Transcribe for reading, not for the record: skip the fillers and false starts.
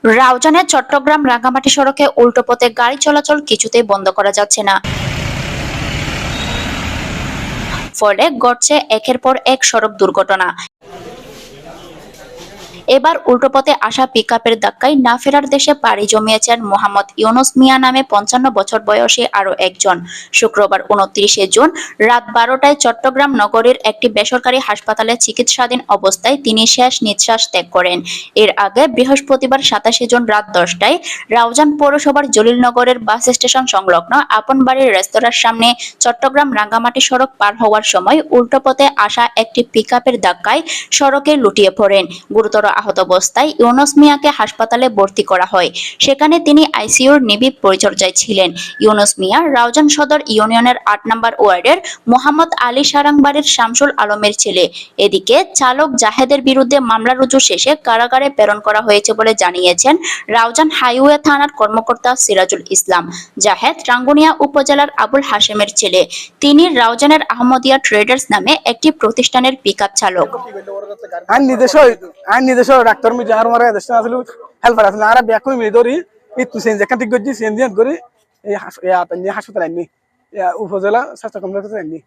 রাউজানের চট্টগ্রাম রাঙ্গামাটি সড়কে উল্টো পথে গাড়ি চলাচল কিছুতেই বন্ধ করা যাচ্ছে না। ফলে ঘটছে একের পর এক সড়ক দুর্ঘটনা। এবার উল্টো পথে আসা পিকআপের ধাক্কায় না ফেরার দেশে পাড়ি জমিয়েছেন মোহাম্মদ ইউনুস মিয়া নামে ৫৫ বছর বয়সী আরো একজন। শুক্রবার ২৯শে জুন রাত ১২টায় চট্টগ্রাম নগরীর একটি বেসরকারি হাসপাতালে চিকিৎসাধীন অবস্থায় তিনি শেষ নিঃশ্বাস ত্যাগ করেন। এর আগে বৃহস্পতিবার ২৭শে জুন রাত ১০টায় রাউজান পৌরসভার জলিলনগরের বাস স্টেশন সংলগ্ন আপন বাড়ির রেস্তোরাঁর সামনে চট্টগ্রাম রাঙ্গামাটি সড়ক পার হওয়ার সময় উল্টো পথে আসা একটি পিকআপের ধাক্কায় সড়কে লুটিয়ে পড়েন। গুরুতর আহত অবস্থায় ইউনুস মিয়াকে হাসপাতালে ভর্তি করা হয়। সেখানে তিনি আইসিইউর নিবিড় পরিচর্যায় ছিলেন। ইউনুস মিয়া রাউজান সদর ইউনিয়নের ৮ নম্বর ওয়ার্ডের মোহাম্মদ আলী সারাংবাড়ির শামসুল আলমের ছেলে। এদিকে চালক জাহেদের বিরুদ্ধে মামলা রুজু শেষে কারাগারে প্রেরণ করা হয়েছে বলে জানিয়েছেন রাউজান হাইওয়ে থানার কর্মকর্তা সিরাজুল ইসলাম। জাহেদ রাঙ্গুনিয়া উপজেলার আবুল হাশেমের ছেলে। তিনি রাউজানের আহমদিয়া ট্রেডার্স নামে একটি প্রতিষ্ঠানের পিকআপ চালক। আইন নির্দেশ ডাক্তার মি যার মারা দেশ আসলে হেল্পার আছে আর ব্যাক কই মি ধরি ইতু সেন যেখান ঠিক গজি সেন দিন করি এই হাসপাতাল আইনি উপজেলা স্বাস্থ্য কমপ্লেক্সে আইনি।